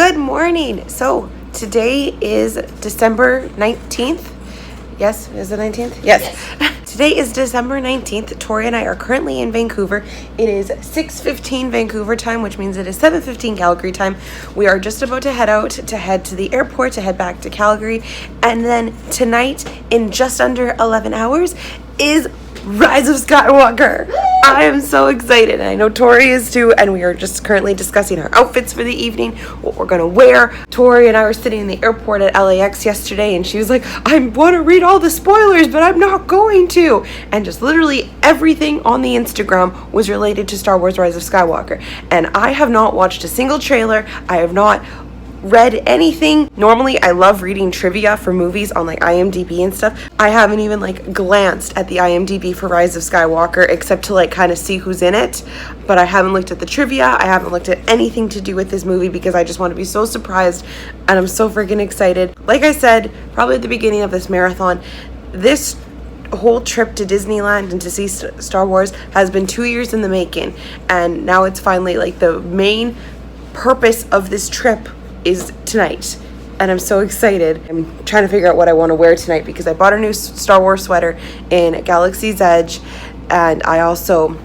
Good morning. So today is December 19th. Yes, is it 19th? Yes. Today is December 19th. Tori and I are currently in Vancouver. It is 6:15 Vancouver time, which means it is 7:15 Calgary time. We are just about to head to the airport to head back to Calgary. And then tonight, in just under 11 hours, is Rise of Skywalker. I am so excited, and I know Tori is too, and we are just currently discussing our outfits for the evening, what we're going to wear. Tori and I were sitting in the airport at LAX yesterday, and she was like, I want to read all the spoilers, but I'm not going to. And just literally everything on the Instagram was related to Star Wars Rise of Skywalker. And I have not watched a single trailer. I have not read anything. Normally I love reading trivia for movies on like IMDb and stuff. I haven't even like glanced at the IMDb for Rise of Skywalker except to like kind of see who's in it, but I haven't looked at the trivia. I haven't looked at anything to do with this movie because I just want to be so surprised, and I'm so freaking excited. Like I said, probably at the beginning of this marathon, this whole trip to Disneyland and to see Star Wars has been 2 years in the making, and now it's finally like the main purpose of this trip is tonight, and I'm so excited. I'm trying to figure out what I want to wear tonight because I bought a new Star Wars sweater in Galaxy's Edge, and I also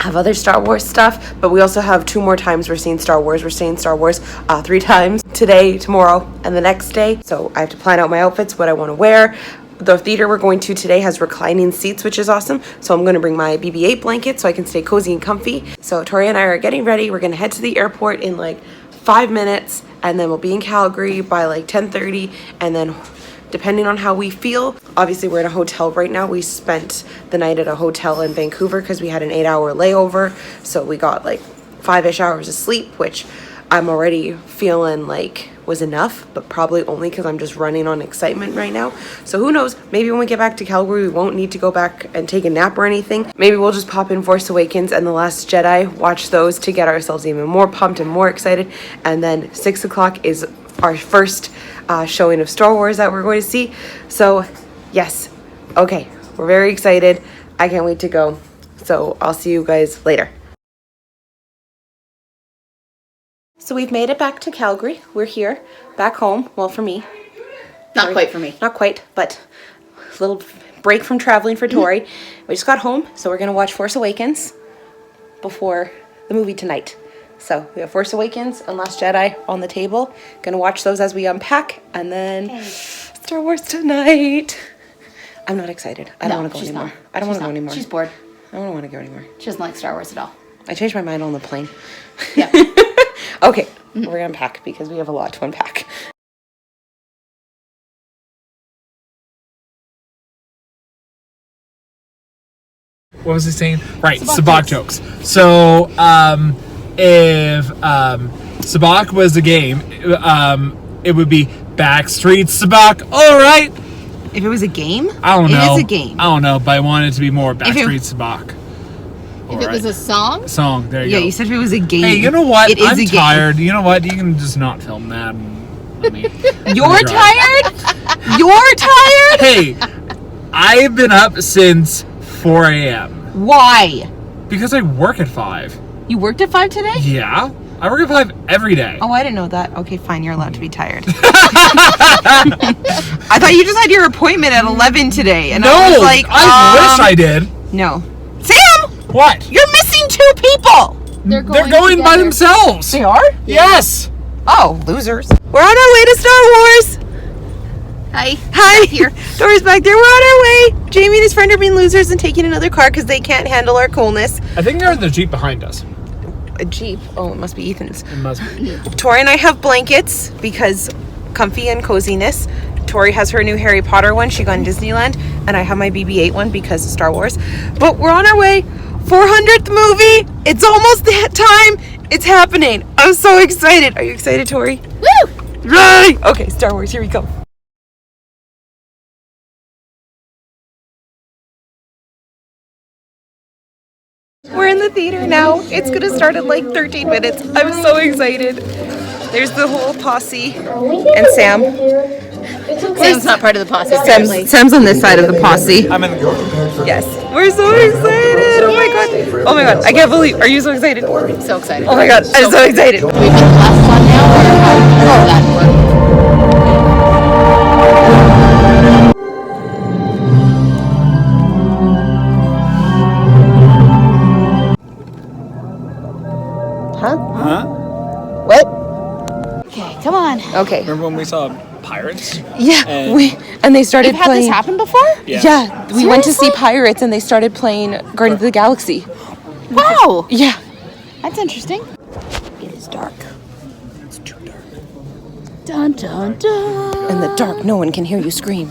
have other Star Wars stuff, but we also have 2 more times we're seeing Star Wars. We're seeing Star Wars 3 times, today, tomorrow, and the next day, so I have to plan out my outfits, what I want to wear. The theater we're going to today has reclining seats, which is awesome. So I'm going to bring my BB-8 blanket so I can stay cozy and comfy. So Tori and I are getting ready. We're going to head to the airport in like 5 minutes, and then we'll be in Calgary by like 10:30, and then depending on how we feel, obviously we're in a hotel right now. We spent the night at a hotel in Vancouver because we had an 8-hour layover, so we got like 5-ish hours of sleep, which I'm already feeling like was enough, but probably only because I'm just running on excitement right now. So who knows, maybe when we get back to Calgary we won't need to go back and take a nap or anything. Maybe we'll just pop in Force Awakens and The Last Jedi, watch those to get ourselves even more pumped and more excited, and then 6 o'clock is our first showing of Star Wars that we're going to see. So yes, okay, we're very excited. I can't wait to go. So I'll see you guys later. So we've made it back to Calgary. We're here, back home. Well, for me. Not quite for me. Not quite, but a little break from traveling for Tori. We just got home, so we're going to watch Force Awakens before the movie tonight. So we have Force Awakens and Last Jedi on the table. Going to watch those as we unpack, and then Star Wars tonight. I'm not excited. I don't want to go anymore. I don't want to go anymore. She's bored. I don't want to go anymore. She doesn't like Star Wars at all. I changed my mind on the plane. Yeah. Okay, we're going to unpack because we have a lot to unpack. What was he saying? Right, Sabak jokes. So, if Sabak was a game, it would be Backstreet Sabak. All right. If it was a game? I don't know. It is a game. I don't know, but I want it to be more Backstreet Sabak. If it was a song? Song, there you go. Yeah, you said if it was a game. Hey, you know what? It is I'm a tired. game. You know what? You can just not film that. And let me. You're tired? You're tired? Hey, I've been up since 4 a.m. Why? Because I work at 5. You worked at 5 today? Yeah. I work at 5 every day. Oh, I didn't know that. Okay, fine. You're allowed to be tired. I thought you just had your appointment at 11 today. And no, I was like, I wish I did. No. Sam! What? You're missing 2 people! They're going by themselves. They are? Yes. Oh, losers. We're on our way to Star Wars. Hi. Hi. Here. Dora's back there. We're on our way. Jamie and his friend are being losers and taking another car because they can't handle our coolness. I think they're in the Jeep behind us. A Jeep? Oh, it must be Ethan's. It must be. Tori and I have blankets because comfy and coziness. Tori has her new Harry Potter one. She got in Disneyland. And I have my BB-8 one because of Star Wars. But we're on our way. 400th movie. It's almost that time. It's happening. I'm so excited. Are you excited, Tori? Woo! Right. Okay, Star Wars. Here we go. We're in the theater now. It's going to start in like 13 minutes. I'm so excited. There's the whole posse and Sam. Sam's not part of the posse. Sam's on this side of the posse. I'm in the Yes. We're so excited. Oh my god. Oh my god, I can't believe. Are you so excited? So excited. Oh my god, I'm so excited. We've been last one now, or how does that work? Huh? Huh? What? Okay, come on. Okay. Remember when we saw Pirates? Yeah, and they started You've had playing. this happen before? Yeah, we went to see Seriously? Pirates and they started playing Guardians of the Galaxy. Wow. Yeah. That's interesting. It is dark. It's too dark. Dun dun dun. In the dark, no one can hear you scream.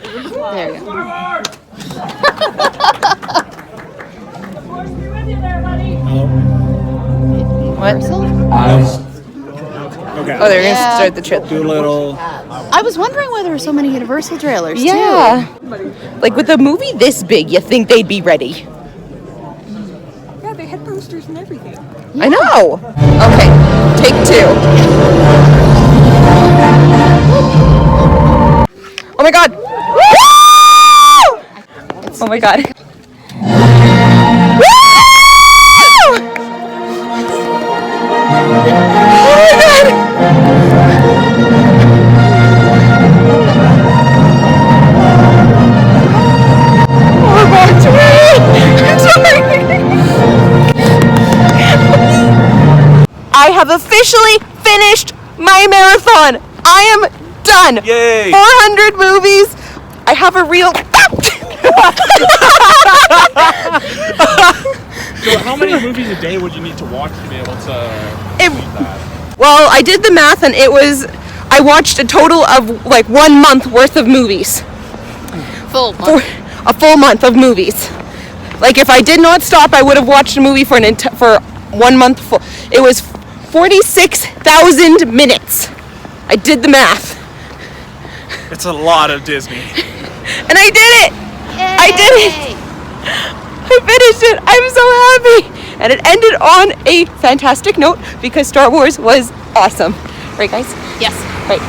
There you go. What? Okay. Oh, they're Yeah. gonna start the trip. Do a little. I was wondering why there were so many Universal trailers, Yeah. Like with a movie this big, you think they'd be ready. Yeah, they had posters and everything. I know. Okay, take 2. Oh my god. Woo! Oh my god. Woo! Oh my god. Oh my god, I'm sorry. I have officially finished my marathon. I am done. Yay. 400 movies. I have a real. So how many movies a day would you need to watch to be able to complete that? Well, I did the math and it was. I watched a total of like 1 month worth of movies. Full For month. a full month of movies. Like if I did not stop, I would have watched a movie for for 1 month full. It was 46,000 minutes. I did the math. It's a lot of Disney. And I did it! I did it! I finished it! I'm so happy! And it ended on a fantastic note because Star Wars was awesome. Right, guys? Yes. Right.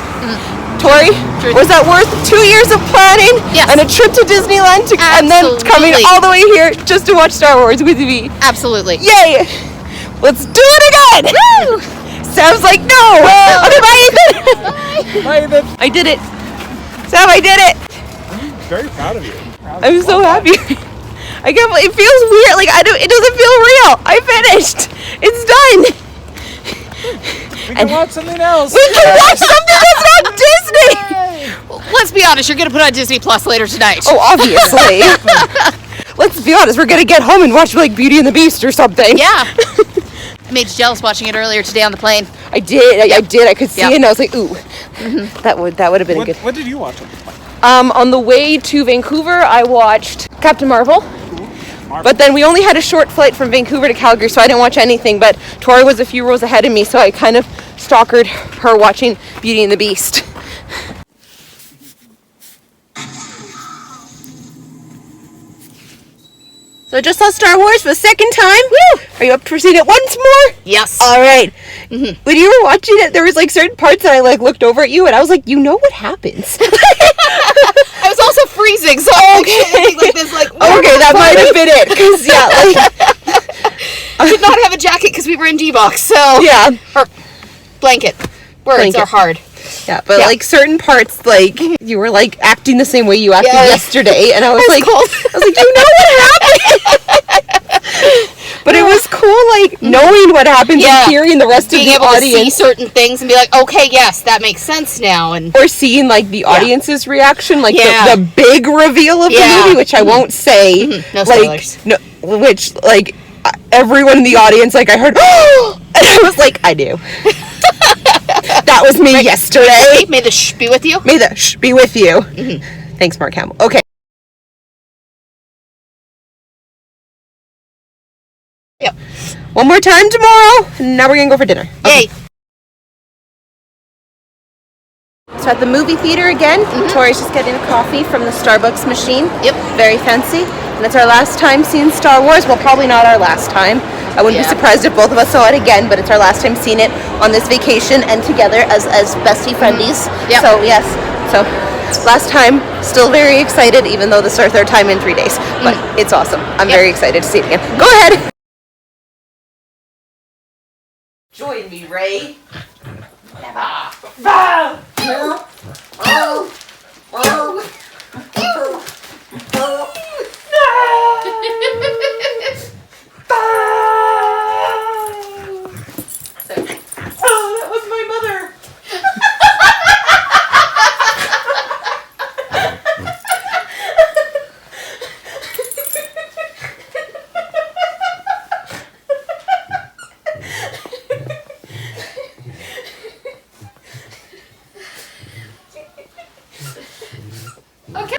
Tori, True. was that worth 2 years of planning Yes. and a trip to Disneyland and then coming Absolutely. all the way here just to watch Star Wars with me? Absolutely. Yay! Let's do it again! Woo! Sam's like, no! Okay, bye, Ethan! Hi, Ethan. I did it. Sam, I did it! Very proud of you. I'm so happy. I can't believe it feels weird. Like it doesn't feel real. I finished. It's done. We can watch something else. We can watch something that's not Disney. Let's be honest, you're going to put on Disney Plus later tonight. Oh, obviously. Let's be honest. We're gonna get home and watch like Beauty and the Beast or something. Yeah. I made you jealous watching it earlier today on the plane. I did. I did. I could see Yep. it, and I was like, ooh, that would have been good. What did you watch on the plane? On the way to Vancouver, I watched Captain Marvel. But then we only had a short flight from Vancouver to Calgary, so I didn't watch anything. But Tori was a few rows ahead of me, so I kind of stalkered her watching Beauty and the Beast. So I just saw Star Wars for the second time. Woo! Are you up for seeing it once more? Yes. All right. When you were watching it, there was like certain parts that I like looked over at you, and I was like, you know what happens? I was also freezing, so Okay. like this, like Okay, that might have been it. Cause yeah, like I did not have a jacket because we were in D-box, so yeah, or blanket. Words Blanket. are hard. yeah. But Yeah. like certain parts, like you were like acting the same way you acted Yes. yesterday, and I was like, cold. I was like, do you know what happened? But it was cool, like knowing what happens Yeah. and hearing the rest Being of the able to see audience, certain things and be like, okay, yes, that makes sense now, and or seeing like the audience's reaction, like Yeah. the big reveal of Yeah. the movie, which I won't say. No like spoilers. no, which like everyone in the audience, like I heard, oh, and I was like, I knew. That was me yesterday. may the shh be with you. May the shh be with you. Thanks, Mark Hamill. Okay. Yep. One more time tomorrow. Now we're gonna go for dinner. Yay. So at the movie theater again, Tori's just getting a coffee from the Starbucks machine. Yep. Very fancy. And it's our last time seeing Star Wars. Well, probably not our last time. I wouldn't be Yeah. surprised if both of us saw it again, but it's our last time seeing it on this vacation and together as bestie friendies. Yep. So yes, So last time, still very excited, even though this is our third time in 3 days. But it's awesome. I'm very excited to see it again. Go ahead. Join me, Ray. That was my mother.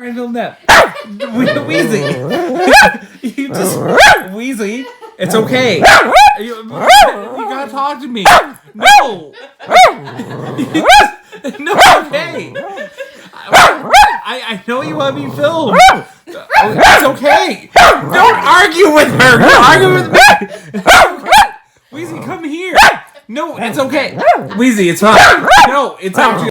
I filmed that. Wheezy. You just Wheezy. It's okay. You gotta talk to me. No. No, okay. I know you want to be filmed. It's okay. Don't argue with her. Don't argue with me. Okay. Wheezy, come here. No, it's okay. Wheezy, it's fine. No, it's actually.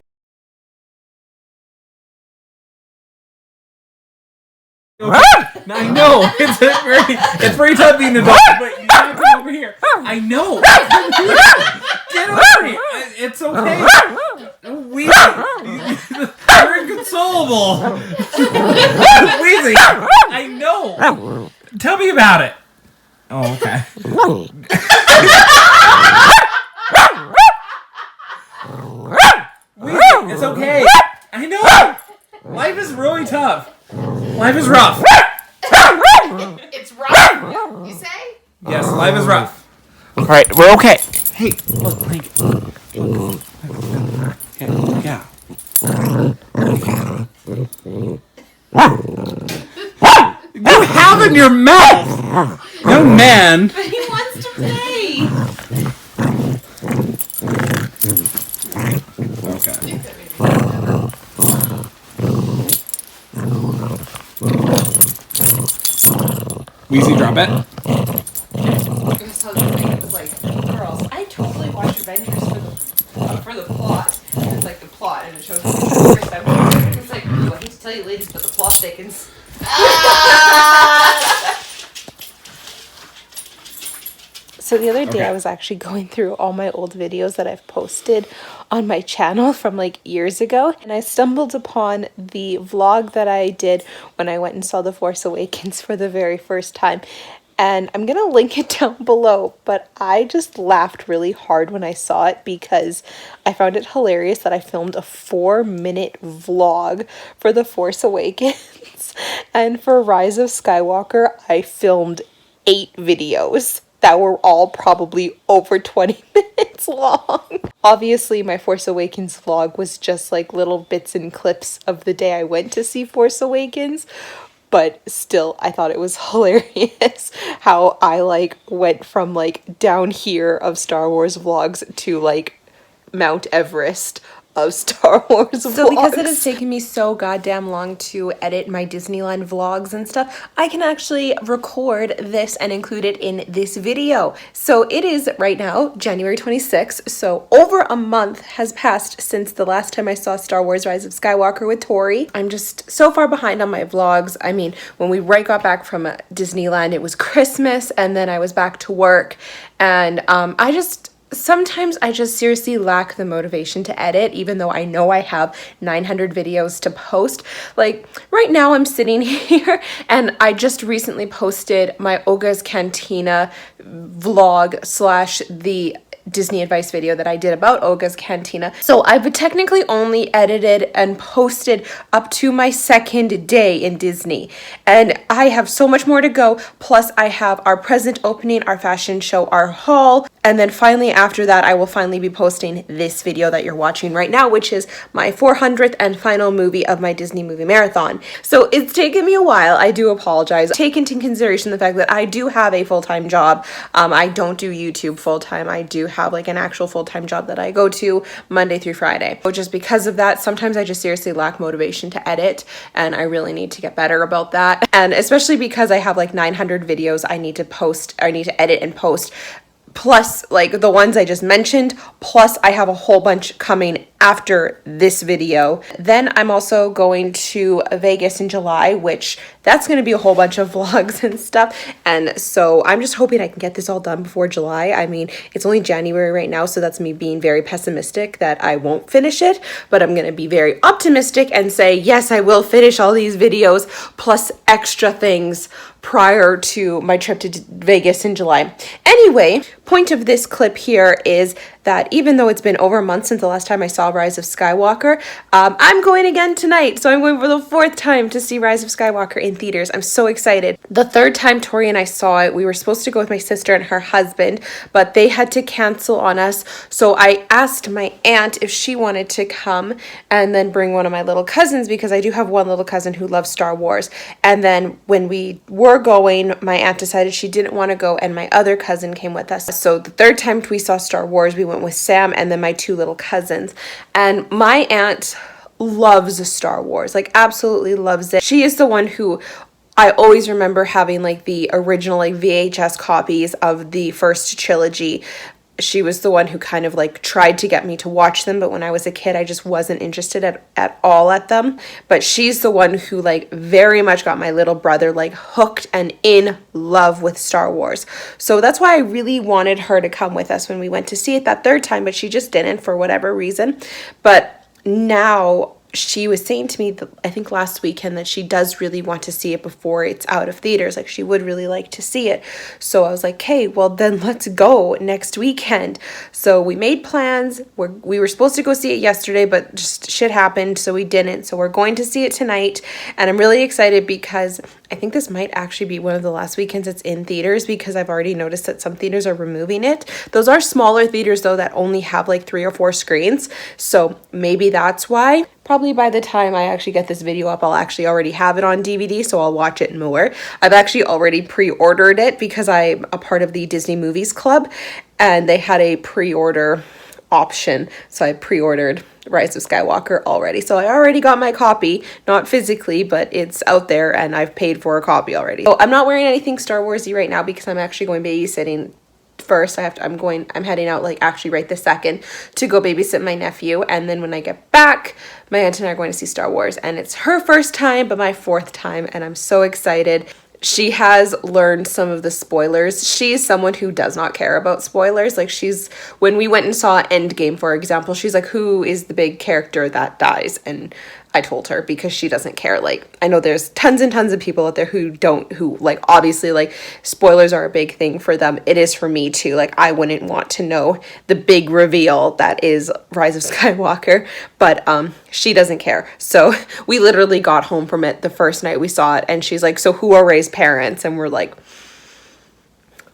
I know it's very tough being an adult, but you gotta come over here. I know. Get over here. It's okay. You're inconsolable. Wheezy, I know. Tell me about it. Oh, okay. Wheezy, it's okay. I know. Life is really tough. Life is rough. It's rough, you say? Yes, life is rough. All right, we're okay. Hey, look, Link. Yeah. You have in your mouth. No, man. But he wants to play. Okay. Wheezy, drop it. It was so good. It was like, girls, I totally watch Avengers for the plot. And it's like the plot, and it shows the first time. It's like, ooh, I hate to tell you ladies, but the plot thickens. So the other day Okay. I was actually going through all my old videos that I've posted on my channel from like years ago, and I stumbled upon the vlog that I did when I went and saw The Force Awakens for the very first time. And I'm gonna link it down below, but I just laughed really hard when I saw it because I found it hilarious that I filmed a 4-minute vlog for The Force Awakens. And for Rise of Skywalker, I filmed 8 videos that were all probably over 20 minutes long. Obviously, my Force Awakens vlog was just like little bits and clips of the day I went to see Force Awakens, but still, I thought it was hilarious how I like went from like down here of Star Wars vlogs to like Mount Everest of Star Wars vlogs. So because it has taken me so goddamn long to edit my Disneyland vlogs and stuff, I can actually record this and include it in this video. So it is right now January 26th, so over a month has passed since the last time I saw Star Wars Rise of Skywalker with Tori. I'm just so far behind on my vlogs. I mean, when we got back from Disneyland, it was Christmas, and then I was back to work, and sometimes I just seriously lack the motivation to edit, even though I know I have 900 videos to post. Like right now I'm sitting here and I just recently posted my Oga's Cantina vlog / the Disney advice video that I did about Oga's Cantina. So I've technically only edited and posted up to my 2nd day in Disney, and I have so much more to go. Plus I have our present opening, our fashion show, our haul, and then finally after that I will finally be posting this video that you're watching right now, which is my 400th and final movie of my Disney movie marathon. So it's taken me a while. I do apologize. Take into consideration the fact that I do have a full-time job. I don't do YouTube full-time. I do have like an actual full-time job that I go to Monday through Friday. So just because of that, sometimes I just seriously lack motivation to edit, and I really need to get better about that. And especially because I have like 900 videos I need to post, or I need to edit and post, plus like the ones I just mentioned, plus I have a whole bunch coming after this video. Then I'm also going to Vegas in July, which that's going to be a whole bunch of vlogs and stuff. And so I'm just hoping I can get this all done before July. I mean, it's only January right now, so that's me being very pessimistic that I won't finish it, but I'm going to be very optimistic and say, yes, I will finish all these videos plus extra things prior to my trip to Vegas in July. Anyway, point of this clip here is that even though it's been over a month since the last time I saw Rise of Skywalker, I'm going again tonight. So I'm going for the 4th time to see Rise of Skywalker in theaters. I'm so excited. The 3rd time Tori and I saw it, we were supposed to go with my sister and her husband, but they had to cancel on us. So I asked my aunt if she wanted to come and then bring one of my little cousins, because I do have one little cousin who loves Star Wars. And then when we were going, my aunt decided she didn't want to go, and my other cousin came with us. So the 3rd time we saw Star Wars, we went with Sam and then my 2 little cousins. And my aunt loves Star Wars, like absolutely loves it. She is the one who I always remember having like the original like VHS copies of the first trilogy. She was the one who kind of like tried to get me to watch them, but when I was a kid I just wasn't interested at all at them. But she's the one who like very much got my little brother like hooked and in love with Star Wars. So that's why I really wanted her to come with us when we went to see it that 3rd time, but she just didn't for whatever reason. But now she was saying to me, I think last weekend, that she does really want to see it before it's out of theaters. Like she would really like to see it. So I was like, hey, well then let's go next weekend. So we made plans. We were supposed to go see it yesterday, but just shit happened, so we didn't. So we're going to see it tonight, and I'm really excited because I think this might actually be one of the last weekends it's in theaters, because I've already noticed that some theaters are removing it. Those are smaller theaters though that only have like 3 or 4 screens. So maybe that's why. Probably by the time I actually get this video up, I'll actually already have it on DVD, so I'll watch it more. I've actually already pre-ordered it because I'm a part of the Disney Movies Club, and they had a pre-order option. So I pre-ordered Rise of Skywalker already. So I already got my copy, not physically, but it's out there and I've paid for a copy already. So I'm not wearing anything Star Warsy right now because I'm actually going babysitting first. I'm heading out like actually right this second to go babysit my nephew, and then when I get back, my aunt and I are going to see Star Wars, and it's her 1st time but my 4th time, and I'm so excited. She has learned some of the spoilers. She's someone who does not care about spoilers. Like when we went and saw Endgame, for example, she's like, who is the big character that dies? And I told her, because she doesn't care. Like, I know there's tons and tons of people out there who like, obviously, like, spoilers are a big thing for them. It is for me too. Like, I wouldn't want to know the big reveal that is Rise of Skywalker, but she doesn't care. So we literally got home from it the first night we saw it, and she's like, so who are Rey's parents? And we're like,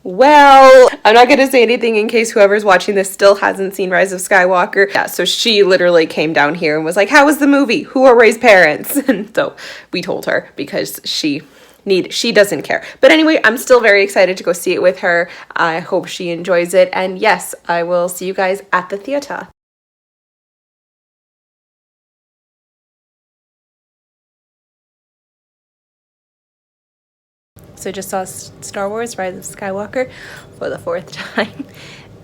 well, I'm not going to say anything in case whoever's watching this still hasn't seen Rise of Skywalker. Yeah, so she literally came down here and was like, how was the movie? Who are Rey's parents? And so we told her because she doesn't care. But anyway, I'm still very excited to go see it with her. I hope she enjoys it. And yes, I will see you guys at the theater. So I just saw Star Wars Rise of Skywalker for the 4th time,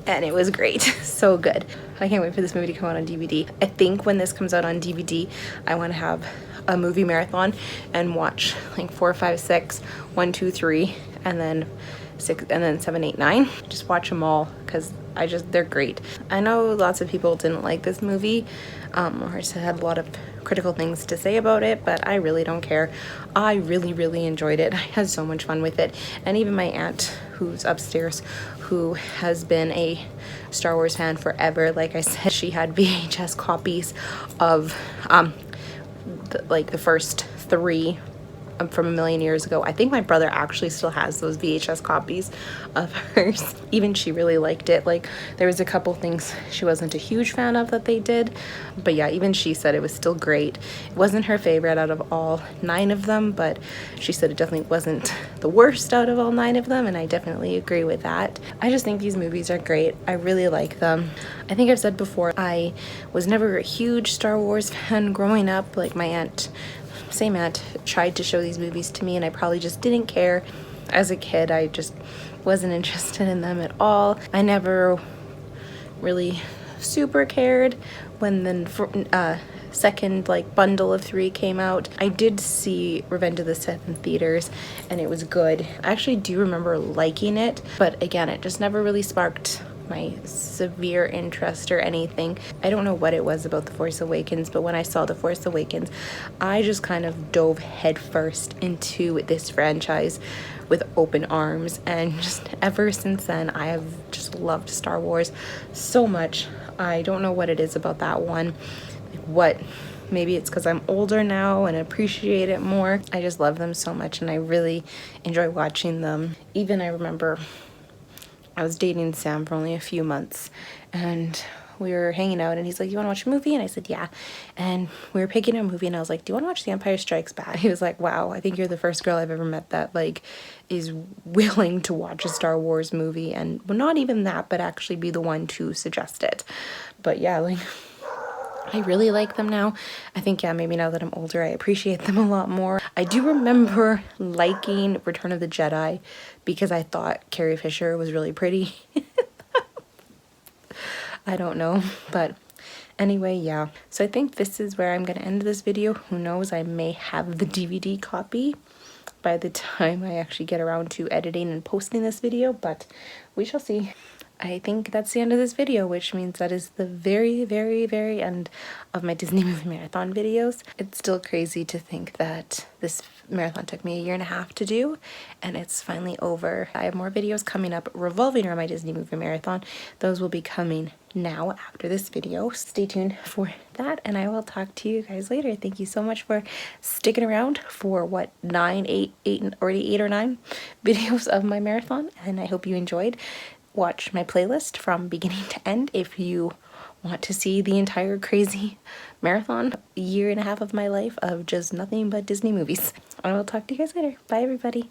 and it was great. So good. I can't wait for this movie to come out on DVD. I think when this comes out on DVD, I want to have a movie marathon and watch like 4, 5, 6, 1, 2, 3, and then 6, and then 7, 8, 9. Just watch them all because they're great. I know lots of people didn't like this movie, or just had a lot of critical things to say about it, but I really don't care. I really enjoyed it. I had so much fun with it. And even my aunt, who's upstairs, who has been a Star Wars fan forever, like I said, she had VHS copies of the first 3 from a million years ago. I think my brother actually still has those VHS copies of hers. Even she really liked it. Like, there was a couple things she wasn't a huge fan of that they did, but yeah, even she said it was still great. It wasn't her favorite out of all 9 of them, but she said it definitely wasn't the worst out of all 9 of them, and I definitely agree with that. I just think these movies are great. I really like them. I think I've said before, I was never a huge Star Wars fan growing up. Like, my same aunt tried to show these movies to me, and I probably just didn't care. As a kid, I just wasn't interested in them at all. I never really super cared when the second like bundle of 3 came out. I did see Revenge of the Sith in theaters and it was good. I actually do remember liking it, but again, it just never really sparked my severe interest or anything. I don't know what it was about The Force Awakens, but when I saw The Force Awakens, I just kind of dove headfirst into this franchise with open arms, and just ever since then I have just loved Star Wars so much. I don't know what it is about that one. Maybe it's because I'm older now and appreciate it more. I just love them so much and I really enjoy watching them. Even I remember I was dating Sam for only a few months and we were hanging out and he's like, you want to watch a movie? And I said, yeah. And we were picking a movie and I was like, do you want to watch The Empire Strikes Back? He was like, wow, I think you're the first girl I've ever met that like is willing to watch a Star Wars movie, and well, not even that, but actually be the one to suggest it. But yeah, like I really like them now. I think, yeah, maybe now that I'm older, I appreciate them a lot more. I do remember liking Return of the Jedi because I thought Carrie Fisher was really pretty. I don't know, but anyway, yeah. So I think this is where I'm going to end this video. Who knows, I may have the DVD copy by the time I actually get around to editing and posting this video, but we shall see. I think that's the end of this video, which means that is the very, very, very end of my Disney Movie Marathon videos. It's still crazy to think that this marathon took me 1.5 years to do, and it's finally over. I have more videos coming up revolving around my Disney Movie Marathon. Those will be coming now after this video. Stay tuned for that, and I will talk to you guys later. Thank you so much for sticking around for what, 8 or 9 videos of my marathon, and I hope you enjoyed. Watch my playlist from beginning to end if you want to see the entire crazy marathon 1.5 years of my life of just nothing but Disney movies. I will talk to you guys later. Bye, everybody.